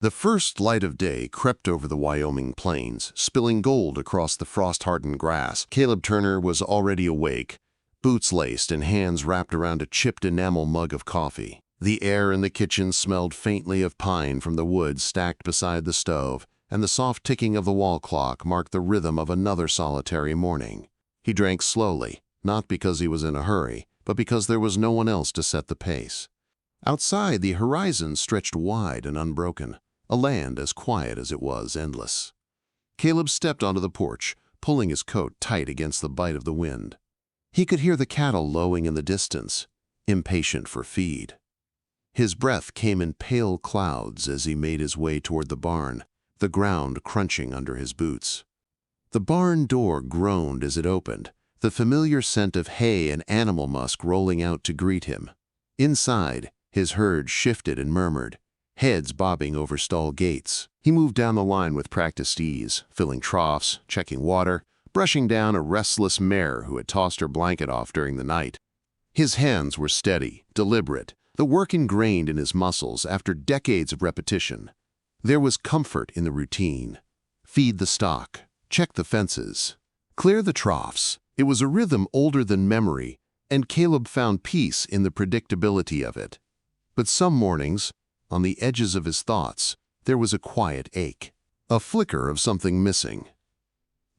The first light of day crept over the Wyoming plains, spilling gold across the frost-hardened grass. Caleb Turner was already awake, boots laced and hands wrapped around a chipped enamel mug of coffee. The air in the kitchen smelled faintly of pine from the wood stacked beside the stove, and the soft ticking of the wall clock marked the rhythm of another solitary morning. He drank slowly, not because he was in a hurry, but because there was no one else to set the pace. Outside, the horizon stretched wide and unbroken, a land as quiet as it was endless. Caleb stepped onto the porch, pulling his coat tight against the bite of the wind. He could hear the cattle lowing in the distance, impatient for feed. His breath came in pale clouds as he made his way toward the barn, the ground crunching under his boots. The barn door groaned as it opened, the familiar scent of hay and animal musk rolling out to greet him. Inside, his herd shifted and murmured, heads bobbing over stall gates. He moved down the line with practiced ease, filling troughs, checking water, brushing down a restless mare who had tossed her blanket off during the night. His hands were steady, deliberate, the work ingrained in his muscles after decades of repetition. There was comfort in the routine. Feed the stock, check the fences, clear the troughs. It was a rhythm older than memory, and Caleb found peace in the predictability of it. But some mornings, on the edges of his thoughts, there was a quiet ache, a flicker of something missing.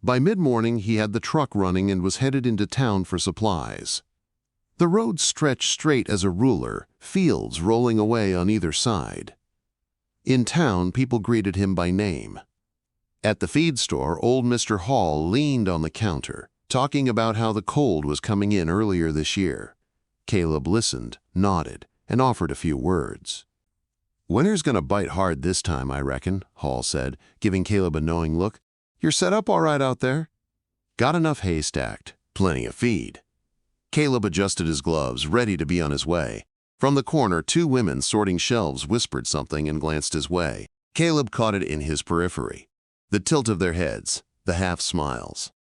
By mid-morning, he had the truck running and was headed into town for supplies. The road stretched straight as a ruler, fields rolling away on either side. In town, people greeted him by name. At the feed store, old Mr. Hall leaned on the counter, talking about how the cold was coming in earlier this year. Caleb listened, nodded, and offered a few words. "Winter's gonna bite hard this time, I reckon," Hall said, giving Caleb a knowing look. "You're set up all right out there?" "Got enough hay stacked, plenty of feed." Caleb adjusted his gloves, ready to be on his way. From the corner, two women sorting shelves whispered something and glanced his way. Caleb caught it in his periphery. The tilt of their heads, the half-smiles.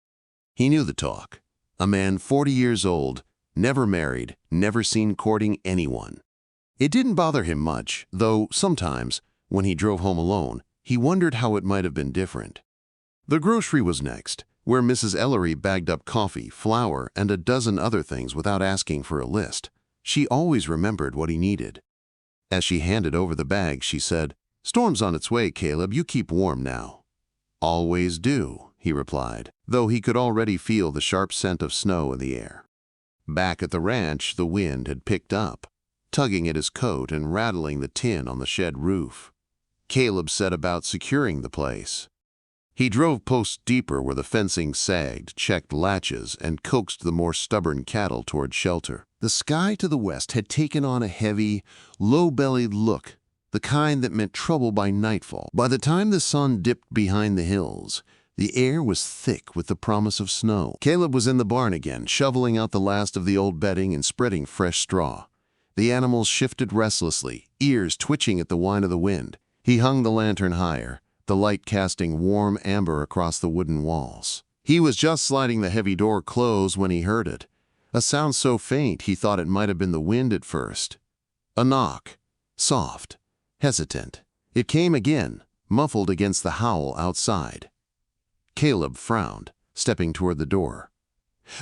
He knew the talk. A man 40 years old, never married, never seen courting anyone. It didn't bother him much, though sometimes, when he drove home alone, he wondered how it might have been different. The grocery was next, where Mrs. Ellery bagged up coffee, flour, and a dozen other things without asking for a list. She always remembered what he needed. As she handed over the bag, she said, "Storm's on its way, Caleb. You keep warm now." "Always do," he replied, though he could already feel the sharp scent of snow in the air. Back at the ranch, the wind had picked up, tugging at his coat and rattling the tin on the shed roof. Caleb set about securing the place. He drove posts deeper where the fencing sagged, checked latches, and coaxed the more stubborn cattle toward shelter. The sky to the west had taken on a heavy, low-bellied look, the kind that meant trouble by nightfall. By the time the sun dipped behind the hills, the air was thick with the promise of snow. Caleb was in the barn again, shoveling out the last of the old bedding and spreading fresh straw. The animals shifted restlessly, ears twitching at the whine of the wind. He hung the lantern higher, the light casting warm amber across the wooden walls. He was just sliding the heavy door closed when he heard it, a sound so faint he thought it might have been the wind at first. A knock, soft, hesitant. It came again, muffled against the howl outside. Caleb frowned, stepping toward the door.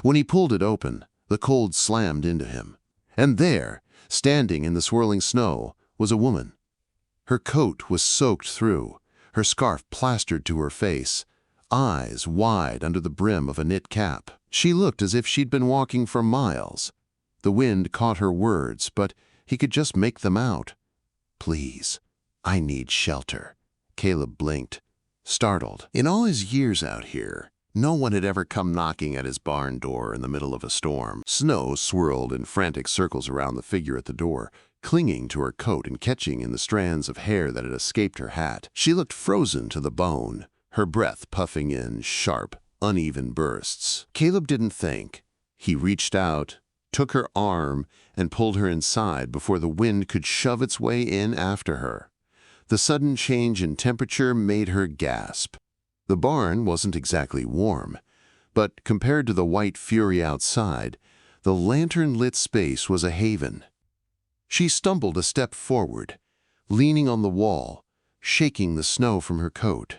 When he pulled it open, the cold slammed into him. And there, standing in the swirling snow, was a woman. Her coat was soaked through, her scarf plastered to her face, eyes wide under the brim of a knit cap. She looked as if she'd been walking for miles. The wind caught her words, but he could just make them out. "Please, I need shelter." Caleb blinked, startled. In all his years out here, no one had ever come knocking at his barn door in the middle of a storm. Snow swirled in frantic circles around the figure at the door, clinging to her coat and catching in the strands of hair that had escaped her hat. She looked frozen to the bone, her breath puffing in sharp, uneven bursts. Caleb didn't think. He reached out, took her arm, and pulled her inside before the wind could shove its way in after her. The sudden change in temperature made her gasp. The barn wasn't exactly warm, but compared to the white fury outside, the lantern-lit space was a haven. She stumbled a step forward, leaning on the wall, shaking the snow from her coat.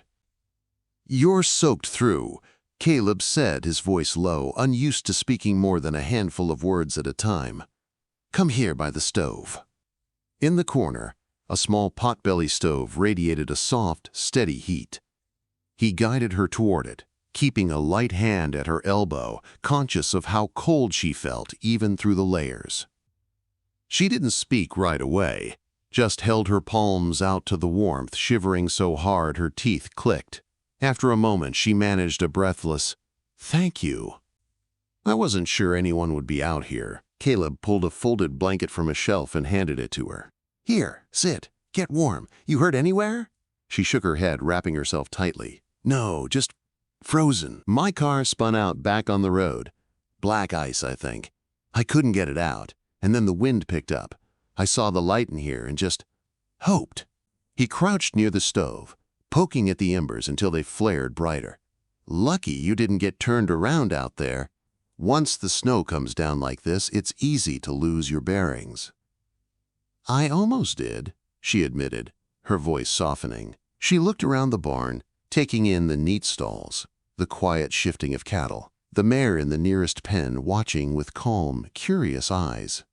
"You're soaked through," Caleb said, his voice low, unused to speaking more than a handful of words at a time. "Come here by the stove." In the corner, a small potbelly stove radiated a soft, steady heat. He guided her toward it, keeping a light hand at her elbow, conscious of how cold she felt even through the layers. She didn't speak right away, just held her palms out to the warmth, shivering so hard her teeth clicked. After a moment, she managed a breathless, "Thank you." "I wasn't sure anyone would be out here." Caleb pulled a folded blanket from a shelf and handed it to her. "Here, sit. Get warm. You hurt anywhere?" She shook her head, wrapping herself tightly. "No, just frozen." My car spun out back on the road. Black ice, I think. I couldn't get it out, and then the wind picked up. I saw the light in here and just hoped. He crouched near the stove, poking at the embers until they flared brighter. "Lucky you didn't get turned around out there. Once the snow comes down like this, it's easy to lose your bearings." "I almost did," she admitted, her voice softening. She looked around the barn, taking in the neat stalls, the quiet shifting of cattle, the mare in the nearest pen watching with calm, curious eyes.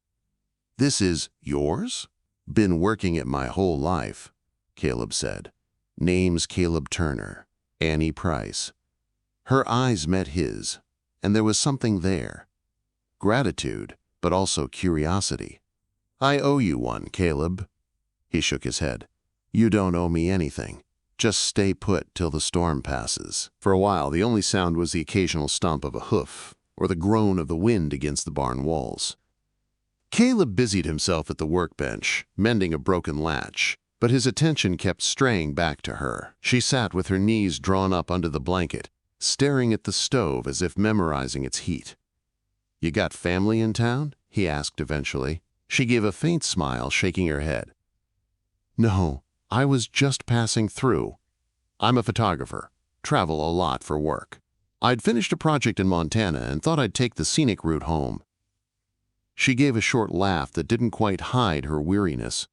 "This is yours?" "Been working it my whole life," Caleb said. "Name's Caleb Turner. Annie Price." Her eyes met his, and there was something there. Gratitude, but also curiosity. "I owe you one, Caleb." He shook his head. "You don't owe me anything. Just stay put till the storm passes." For a while, the only sound was the occasional stomp of a hoof or the groan of the wind against the barn walls. Caleb busied himself at the workbench, mending a broken latch, but his attention kept straying back to her. She sat with her knees drawn up under the blanket, staring at the stove as if memorizing its heat. "You got family in town?" he asked eventually. She gave a faint smile, shaking her head. "No, I was just passing through. I'm a photographer, travel a lot for work. I'd finished a project in Montana and thought I'd take the scenic route home." She gave a short laugh that didn't quite hide her weariness.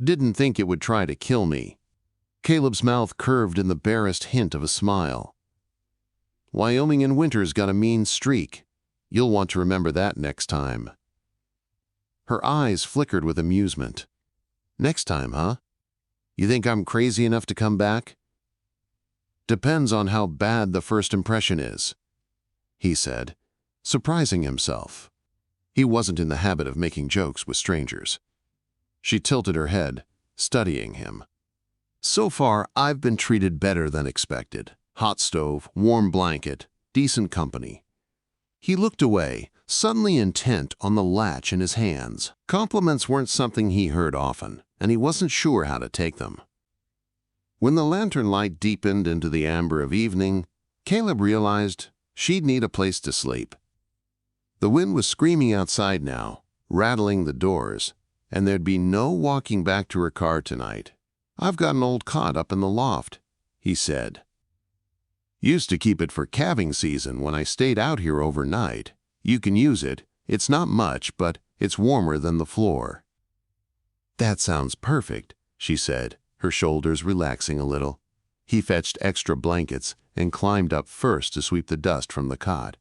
"Didn't think it would try to kill me." Caleb's mouth curved in the barest hint of a smile. "Wyoming in winter's got a mean streak. You'll want to remember that next time." Her eyes flickered with amusement. "Next time, huh? You think I'm crazy enough to come back?" "Depends on how bad the first impression is," he said, surprising himself. He wasn't in the habit of making jokes with strangers. She tilted her head, studying him. "So far, I've been treated better than expected. Hot stove, warm blanket, decent company." He looked away, suddenly intent on the latch in his hands. Compliments weren't something he heard often, and he wasn't sure how to take them. When the lantern light deepened into the amber of evening, Caleb realized she'd need a place to sleep. The wind was screaming outside now, rattling the doors, and there'd be no walking back to her car tonight. "I've got an old cot up in the loft," he said. "Used to keep it for calving season when I stayed out here overnight. You can use it. It's not much, but it's warmer than the floor." "That sounds perfect," she said, her shoulders relaxing a little. He fetched extra blankets and climbed up first to sweep the dust from the cot.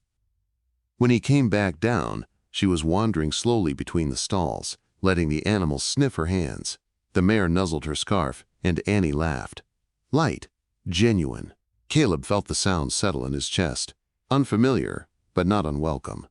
When he came back down, she was wandering slowly between the stalls, letting the animals sniff her hands. The mare nuzzled her scarf, and Annie laughed. Light, genuine. Caleb felt the sound settle in his chest. Unfamiliar, but not unwelcome.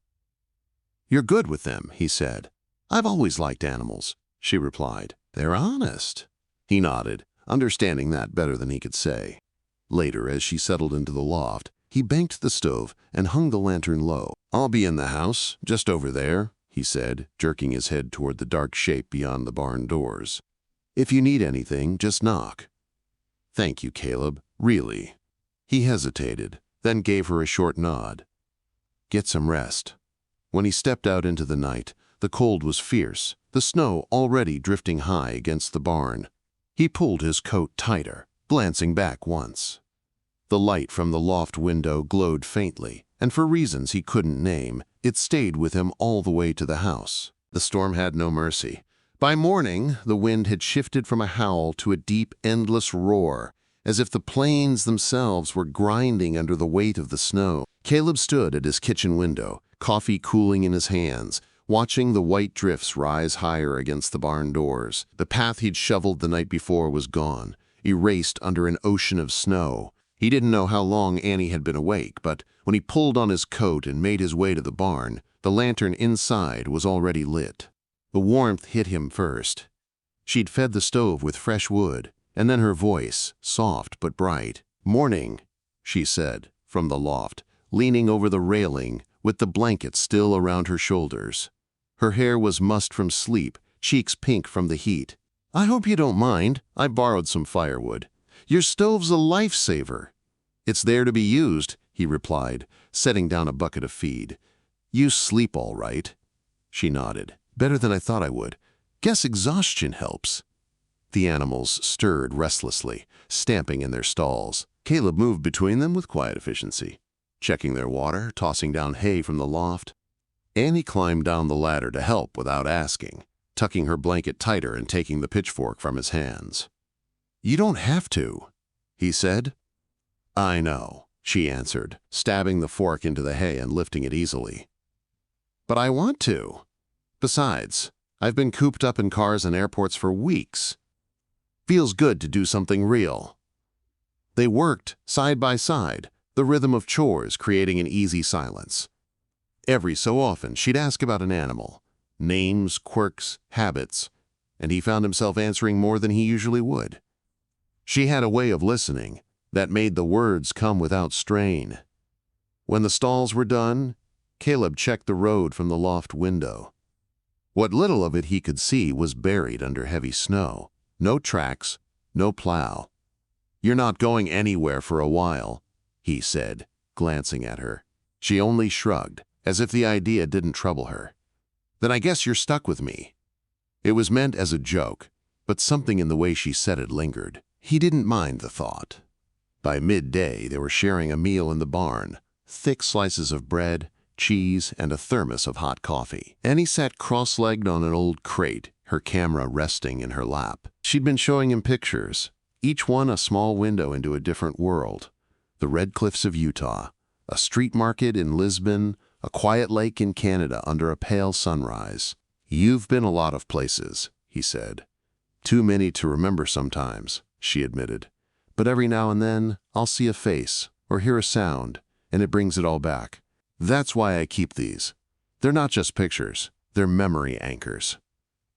"You're good with them," he said. "I've always liked animals," she replied. "They're honest." He nodded, understanding that better than he could say. Later, as she settled into the loft, he banked the stove and hung the lantern low. "I'll be in the house, just over there," he said, jerking his head toward the dark shape beyond the barn doors. "If you need anything, just knock." "Thank you, Caleb, really." He hesitated, then gave her a short nod. "Get some rest." When he stepped out into the night, the cold was fierce, the snow already drifting high against the barn. He pulled his coat tighter, glancing back once. The light from the loft window glowed faintly, and for reasons he couldn't name, it stayed with him all the way to the house. The storm had no mercy, By morning, the wind had shifted from a howl to a deep, endless roar, as if the plains themselves were grinding under the weight of the snow. Caleb stood at his kitchen window, coffee cooling in his hands, watching the white drifts rise higher against the barn doors. The path he'd shoveled the night before was gone, erased under an ocean of snow. He didn't know how long Annie had been awake, but when he pulled on his coat and made his way to the barn, the lantern inside was already lit. The warmth hit him first. She'd fed the stove with fresh wood, and then her voice, soft but bright. "Morning," she said, from the loft, leaning over the railing, with the blanket still around her shoulders. Her hair was mussed from sleep, cheeks pink from the heat. "I hope you don't mind. I borrowed some firewood. Your stove's a lifesaver." "It's there to be used," he replied, setting down a bucket of feed. "You sleep all right." She nodded. "Better than I thought I would. Guess exhaustion helps." The animals stirred restlessly, stamping in their stalls. Caleb moved between them with quiet efficiency, checking their water, tossing down hay from the loft. Annie climbed down the ladder to help without asking, tucking her blanket tighter and taking the pitchfork from his hands. "You don't have to," he said. "I know," she answered, stabbing the fork into the hay and lifting it easily. "But I want to. Besides, I've been cooped up in cars and airports for weeks. Feels good to do something real." They worked side by side, the rhythm of chores creating an easy silence. Every so often, she'd ask about an animal, names, quirks, habits, and he found himself answering more than he usually would. She had a way of listening that made the words come without strain. When the stalls were done, Caleb checked the road from the loft window. What little of it he could see was buried under heavy snow. No tracks, no plow. "You're not going anywhere for a while," he said, glancing at her. She only shrugged, as if the idea didn't trouble her. "Then I guess you're stuck with me." It was meant as a joke, but something in the way she said it lingered. He didn't mind the thought. By midday, they were sharing a meal in the barn, thick slices of bread, cheese, and a thermos of hot coffee. Annie sat cross-legged on an old crate, her camera resting in her lap. She'd been showing him pictures, each one a small window into a different world. The red cliffs of Utah, a street market in Lisbon, a quiet lake in Canada under a pale sunrise. "You've been a lot of places," he said. "Too many to remember sometimes," she admitted. "But every now and then, I'll see a face or hear a sound, and it brings it all back. That's why I keep these. They're not just pictures, they're memory anchors."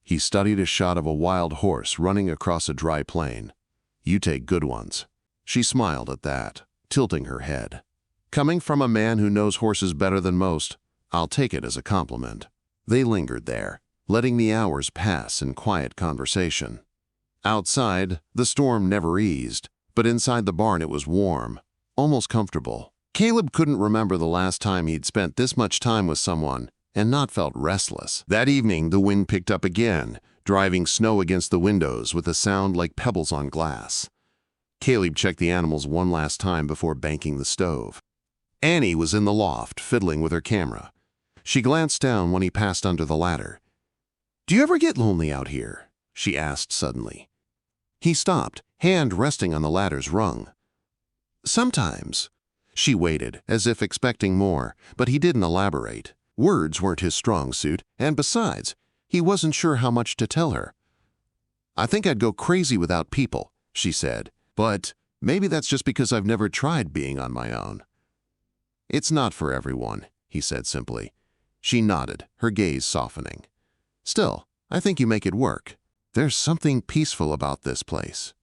He studied a shot of a wild horse running across a dry plain. "You take good ones." She smiled at that, tilting her head. "Coming from a man who knows horses better than most, I'll take it as a compliment." They lingered there, letting the hours pass in quiet conversation. Outside, the storm never eased, but inside the barn it was warm, almost comfortable. Caleb couldn't remember the last time he'd spent this much time with someone and not felt restless. That evening, the wind picked up again, driving snow against the windows with a sound like pebbles on glass. Caleb checked the animals one last time before banking the stove. Annie was in the loft, fiddling with her camera. She glanced down when he passed under the ladder. "Do you ever get lonely out here?" she asked suddenly. He stopped, hand resting on the ladder's rung. "Sometimes." She waited, as if expecting more, but he didn't elaborate. Words weren't his strong suit, and besides, he wasn't sure how much to tell her. "I think I'd go crazy without people," she said, "but maybe that's just because I've never tried being on my own." "It's not for everyone," he said simply. She nodded, her gaze softening. "Still, I think you make it work. There's something peaceful about this place."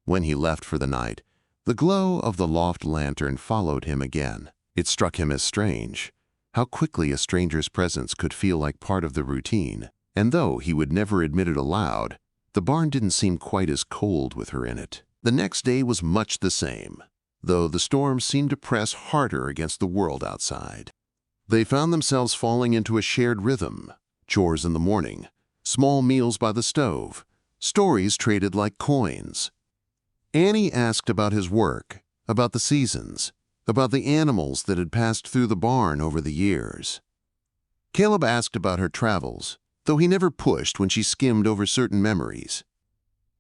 When he left for the night, the glow of the loft lantern followed him again. It struck him as strange, how quickly a stranger's presence could feel like part of the routine. And though he would never admit it aloud, the barn didn't seem quite as cold with her in it. The next day was much the same, though the storm seemed to press harder against the world outside. They found themselves falling into a shared rhythm, chores in the morning, small meals by the stove, stories traded like coins. Annie asked about his work, about the seasons, about the animals that had passed through the barn over the years. Caleb asked about her travels, though he never pushed when she skimmed over certain memories.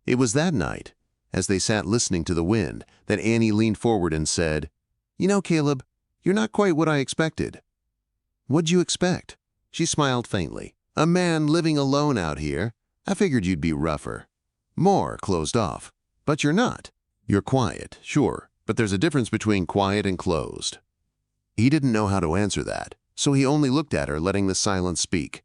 It was that night, as they sat listening to the wind, that Annie leaned forward and said, "You know, Caleb, you're not quite what I expected." "What'd you expect?" She smiled faintly. "A man living alone out here. I figured you'd be rougher. More closed off. But you're not. You're quiet, sure, but there's a difference between quiet and closed." He didn't know how to answer that, so he only looked at her, letting the silence speak.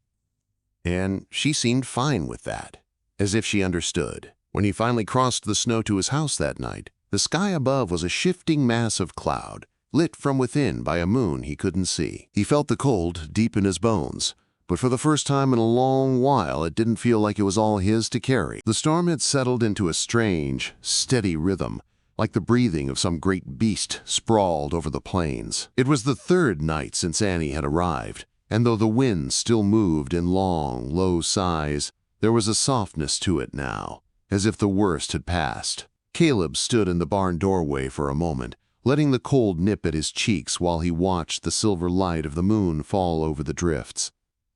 And she seemed fine with that, as if she understood. When he finally crossed the snow to his house that night, the sky above was a shifting mass of cloud, lit from within by a moon he couldn't see. He felt the cold deep in his bones, but for the first time in a long while it didn't feel like it was all his to carry. The storm had settled into a strange, steady rhythm, like the breathing of some great beast sprawled over the plains. It was the third night since Annie had arrived, and though the wind still moved in long, low sighs, there was a softness to it now, as if the worst had passed. Caleb stood in the barn doorway for a moment, letting the cold nip at his cheeks while he watched the silver light of the moon fall over the drifts.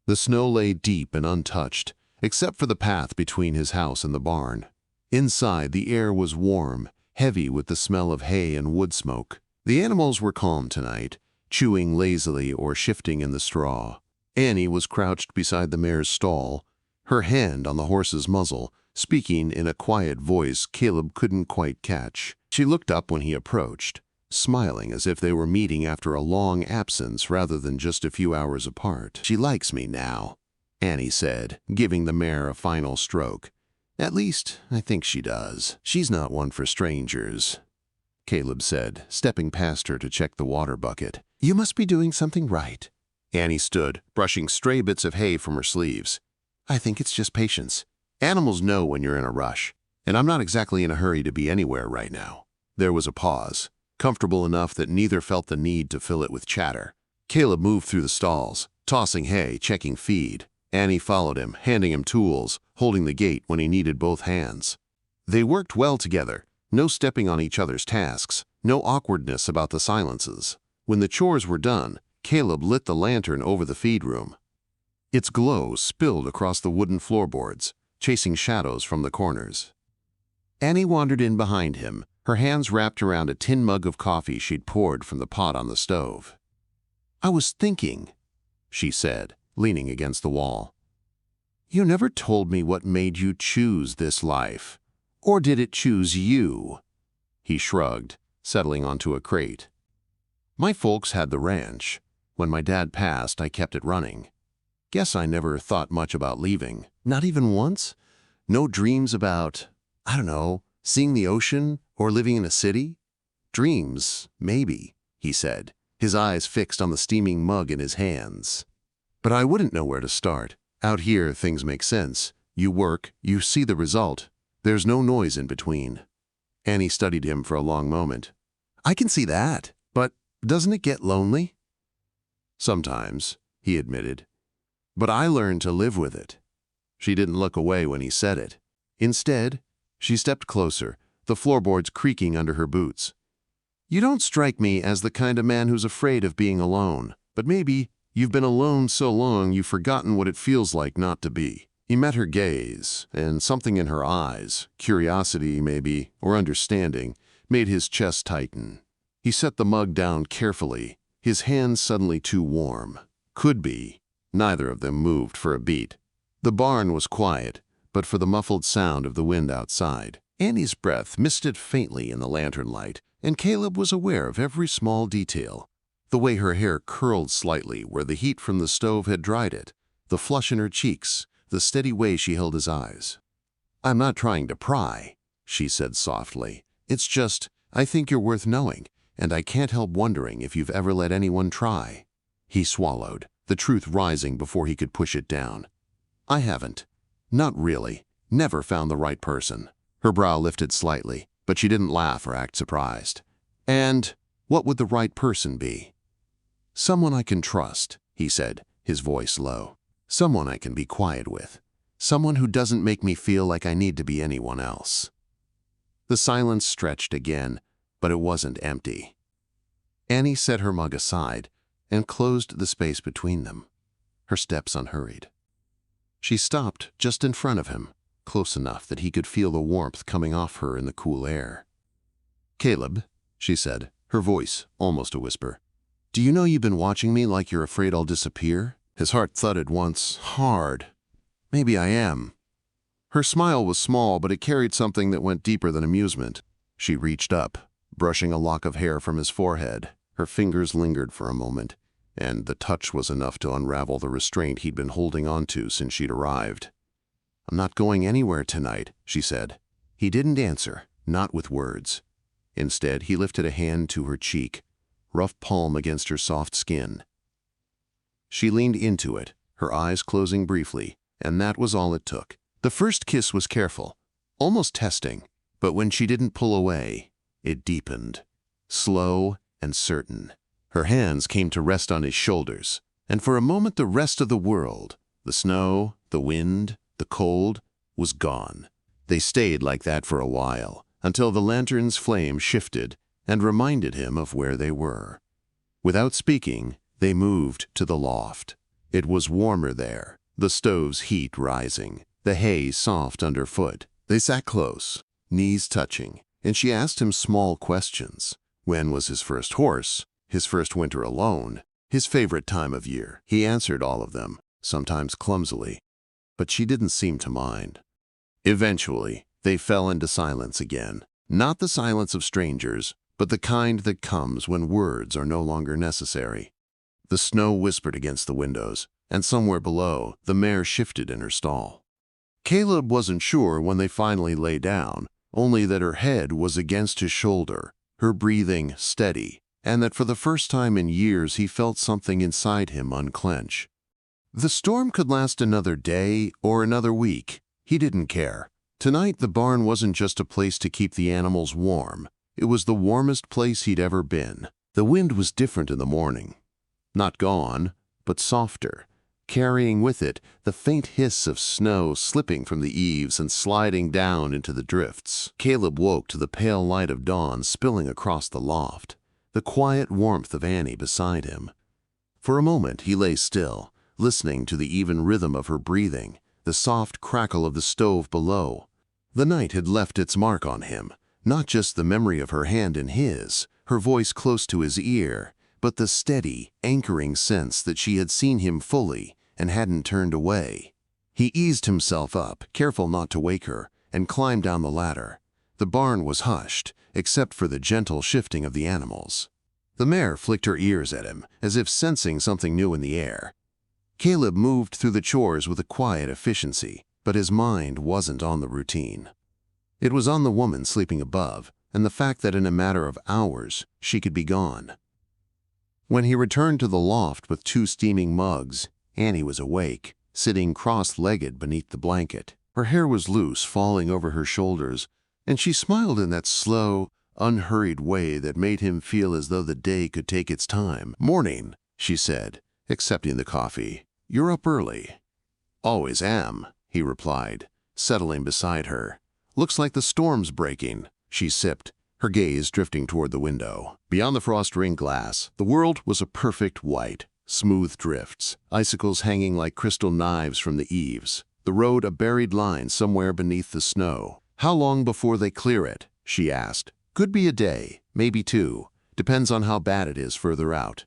The snow lay deep and untouched, except for the path between his house and the barn. Inside, the air was warm, heavy with the smell of hay and wood smoke. The animals were calm tonight, chewing lazily or shifting in the straw. Annie was crouched beside the mare's stall, her hand on the horse's muzzle, speaking in a quiet voice Caleb couldn't quite catch. She looked up when he approached, smiling as if they were meeting after a long absence rather than just a few hours apart. "She likes me now," Annie said, giving the mare a final stroke. "At least, I think she does. She's not one for strangers," Caleb said, stepping past her to check the water bucket. "You must be doing something right." Annie stood, brushing stray bits of hay from her sleeves. "I think it's just patience. Animals know when you're in a rush, and I'm not exactly in a hurry to be anywhere right now." There was a pause, comfortable enough that neither felt the need to fill it with chatter. Caleb moved through the stalls, tossing hay, checking feed. Annie followed him, handing him tools, holding the gate when he needed both hands. They worked well together, no stepping on each other's tasks, no awkwardness about the silences. When the chores were done, Caleb lit the lantern over the feed room. Its glow spilled across the wooden floorboards, chasing shadows from the corners. Annie wandered in behind him, her hands wrapped around a tin mug of coffee she'd poured from the pot on the stove. "I was thinking," she said, leaning against the wall. "You never told me what made you choose this life. Or did it choose you?" He shrugged, settling onto a crate. "My folks had the ranch. When my dad passed, I kept it running. Guess I never thought much about leaving. Not even once? No dreams about, I don't know, seeing the ocean or living in a city? Dreams, maybe," he said, his eyes fixed on the steaming mug in his hands. "But I wouldn't know where to start. Out here, things make sense. You work, you see the result. There's no noise in between." Annie studied him for a long moment. "I can see that, but doesn't it get lonely?" "Sometimes," he admitted. "But I learned to live with it." She didn't look away when he said it. Instead, she stepped closer, the floorboards creaking under her boots. "You don't strike me as the kind of man who's afraid of being alone, but maybe you've been alone so long you've forgotten what it feels like not to be." He met her gaze, and something in her eyes, curiosity maybe, or understanding, made his chest tighten. He set the mug down carefully, his hands suddenly too warm. Could be. Neither of them moved for a beat. The barn was quiet, but for the muffled sound of the wind outside. Annie's breath misted faintly in the lantern light, and Caleb was aware of every small detail. The way her hair curled slightly where the heat from the stove had dried it, the flush in her cheeks, the steady way she held his eyes. "I'm not trying to pry," she said softly. "It's just, I think you're worth knowing, and I can't help wondering if you've ever let anyone try." He swallowed, the truth rising before he could push it down. "I haven't. Not really. Never found the right person." Her brow lifted slightly, but she didn't laugh or act surprised. "And what would the right person be?" "Someone I can trust," he said, his voice low. "Someone I can be quiet with. Someone who doesn't make me feel like I need to be anyone else." The silence stretched again, but it wasn't empty. Annie set her mug aside and closed the space between them, her steps unhurried. She stopped just in front of him, close enough that he could feel the warmth coming off her in the cool air. "Caleb," she said, her voice almost a whisper, "do you know you've been watching me like you're afraid I'll disappear?" His heart thudded once, hard. "Maybe I am." Her smile was small, but it carried something that went deeper than amusement. She reached up, brushing a lock of hair from his forehead. Her fingers lingered for a moment, and the touch was enough to unravel the restraint he'd been holding onto since she'd arrived. "I'm not going anywhere tonight," she said. He didn't answer, not with words. Instead, he lifted a hand to her cheek, rough palm against her soft skin. She leaned into it, her eyes closing briefly, and that was all it took. The first kiss was careful, almost testing, but when she didn't pull away, it deepened, slow and certain. Her hands came to rest on his shoulders, and for a moment the rest of the world, the snow, the wind, the cold, was gone. They stayed like that for a while, until the lantern's flame shifted and reminded him of where they were. Without speaking, they moved to the loft. It was warmer there, the stove's heat rising, the hay soft underfoot. They sat close, knees touching, and she asked him small questions. When was his first horse? His first winter alone? His favorite time of year? He answered all of them, sometimes clumsily, but she didn't seem to mind. Eventually, they fell into silence again. Not the silence of strangers, but the kind that comes when words are no longer necessary. The snow whispered against the windows, and somewhere below, the mare shifted in her stall. Caleb wasn't sure when they finally lay down, only that her head was against his shoulder, her breathing steady, and that for the first time in years he felt something inside him unclench. The storm could last another day or another week. He didn't care. Tonight the barn wasn't just a place to keep the animals warm. It was the warmest place he'd ever been. The wind was different in the morning. Not gone, but softer, carrying with it the faint hiss of snow slipping from the eaves and sliding down into the drifts. Caleb woke to the pale light of dawn spilling across the loft, the quiet warmth of Annie beside him. For a moment he lay still, listening to the even rhythm of her breathing, the soft crackle of the stove below. The night had left its mark on him, not just the memory of her hand in his, her voice close to his ear, but the steady, anchoring sense that she had seen him fully and hadn't turned away. He eased himself up, careful not to wake her, and climbed down the ladder. The barn was hushed, except for the gentle shifting of the animals. The mare flicked her ears at him, as if sensing something new in the air. Caleb moved through the chores with a quiet efficiency, but his mind wasn't on the routine. It was on the woman sleeping above, and the fact that in a matter of hours she could be gone. When he returned to the loft with 2 steaming mugs, Annie was awake, sitting cross-legged beneath the blanket. Her hair was loose, falling over her shoulders, and she smiled in that slow, unhurried way that made him feel as though the day could take its time. "Morning," she said, accepting the coffee. "You're up early." "Always am," he replied, settling beside her. "Looks like the storm's breaking." She sipped, her gaze drifting toward the window. Beyond the frost-ringed glass, the world was a perfect white, smooth drifts, icicles hanging like crystal knives from the eaves, the road a buried line somewhere beneath the snow. "How long before they clear it?" she asked. "Could be a day, maybe 2. Depends on how bad it is further out."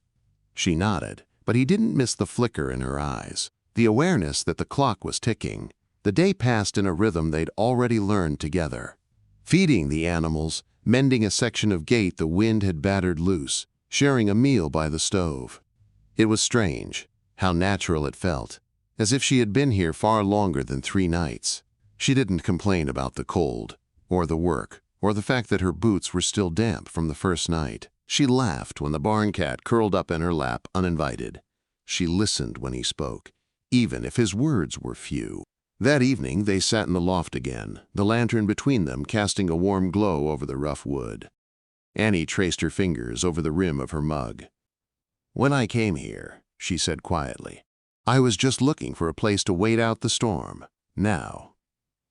She nodded, but he didn't miss the flicker in her eyes, the awareness that the clock was ticking. The day passed in a rhythm they'd already learned together. Feeding the animals, mending a section of gate the wind had battered loose, sharing a meal by the stove. It was strange, how natural it felt, as if she had been here far longer than 3 nights. She didn't complain about the cold, or the work, or the fact that her boots were still damp from the first night. She laughed when the barn cat curled up in her lap uninvited. She listened when he spoke, even if his words were few. That evening they sat in the loft again, the lantern between them casting a warm glow over the rough wood. Annie traced her fingers over the rim of her mug. "When I came here," she said quietly, "I was just looking for a place to wait out the storm. Now—"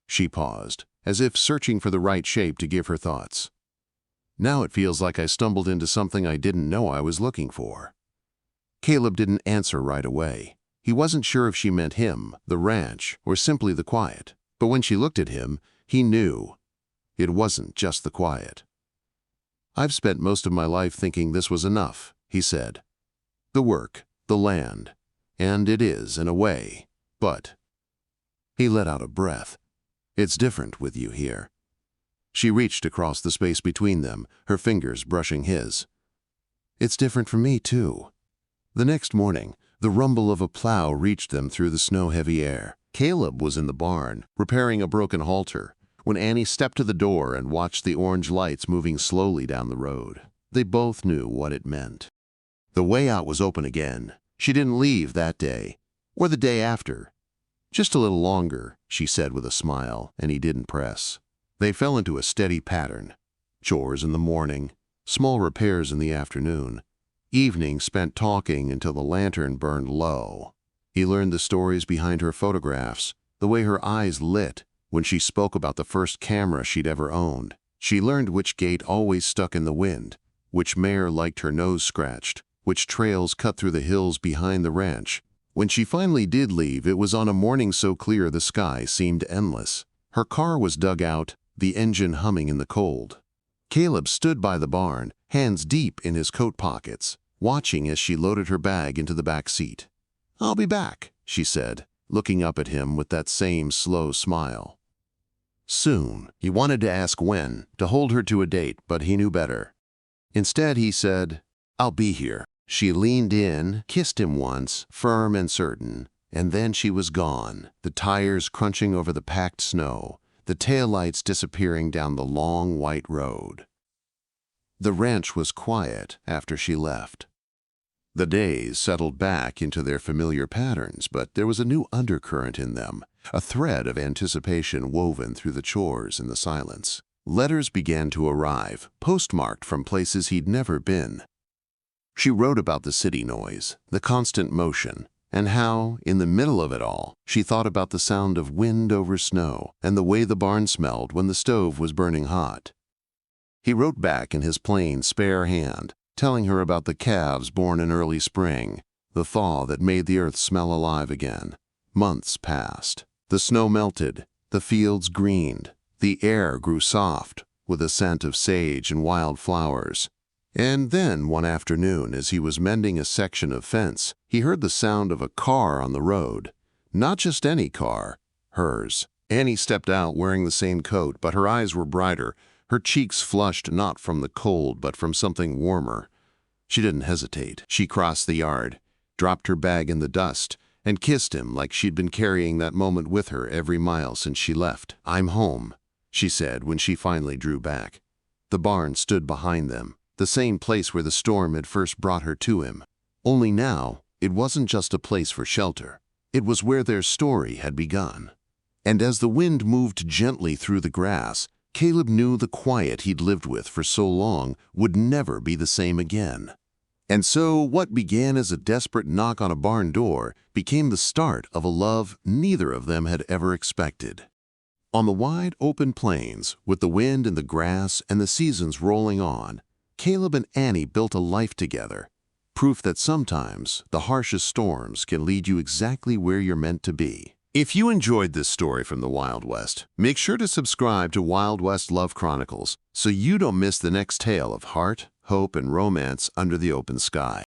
She paused, as if searching for the right shape to give her thoughts. "Now it feels like I stumbled into something I didn't know I was looking for." Caleb didn't answer right away. He wasn't sure if she meant him, the ranch, or simply the quiet. But when she looked at him, he knew it wasn't just the quiet. "I've spent most of my life thinking this was enough," he said. "The work, the land, and it is in a way, but—" He let out a breath. "It's different with you here." She reached across the space between them, her fingers brushing his. "It's different for me, too." The next morning, the rumble of a plow reached them through the snow-heavy air. Caleb was in the barn, repairing a broken halter, when Annie stepped to the door and watched the orange lights moving slowly down the road. They both knew what it meant. The way out was open again. She didn't leave that day, or the day after. "Just a little longer," she said with a smile, and he didn't press. They fell into a steady pattern. Chores in the morning, small repairs in the afternoon, evening spent talking until the lantern burned low. He learned the stories behind her photographs, the way her eyes lit when she spoke about the first camera she'd ever owned. She learned which gate always stuck in the wind, which mare liked her nose scratched, which trails cut through the hills behind the ranch. When she finally did leave, it was on a morning so clear the sky seemed endless. Her car was dug out, the engine humming in the cold. Caleb stood by the barn, hands deep in his coat pockets, watching as she loaded her bag into the back seat. "I'll be back," she said, looking up at him with that same slow smile. Soon. He wanted to ask when, to hold her to a date, but he knew better. Instead, he said, "I'll be here." She leaned in, kissed him once, firm and certain, and then she was gone, the tires crunching over the packed snow, the taillights disappearing down the long white road. The ranch was quiet after she left. The days settled back into their familiar patterns, but there was a new undercurrent in them, a thread of anticipation woven through the chores and the silence. Letters began to arrive, postmarked from places he'd never been. She wrote about the city noise, the constant motion, and how, in the middle of it all, she thought about the sound of wind over snow and the way the barn smelled when the stove was burning hot. He wrote back in his plain, spare hand, telling her about the calves born in early spring, the thaw that made the earth smell alive again. Months passed. The snow melted, the fields greened, the air grew soft with a scent of sage and wild flowers. And then, one afternoon, as he was mending a section of fence, he heard the sound of a car on the road. Not just any car, hers. Annie stepped out wearing the same coat, but her eyes were brighter, her cheeks flushed not from the cold but from something warmer. She didn't hesitate. She crossed the yard, dropped her bag in the dust, and kissed him like she'd been carrying that moment with her every mile since she left. "I'm home," she said when she finally drew back. The barn stood behind them, the same place where the storm had first brought her to him. Only now, it wasn't just a place for shelter. It was where their story had begun. And as the wind moved gently through the grass, Caleb knew the quiet he'd lived with for so long would never be the same again. And so what began as a desperate knock on a barn door became the start of a love neither of them had ever expected. On the wide open plains, with the wind and the grass and the seasons rolling on, Caleb and Annie built a life together, proof that sometimes the harshest storms can lead you exactly where you're meant to be. If you enjoyed this story from the Wild West, make sure to subscribe to Wild West Love Chronicles so you don't miss the next tale of heart, hope, and romance under the open sky.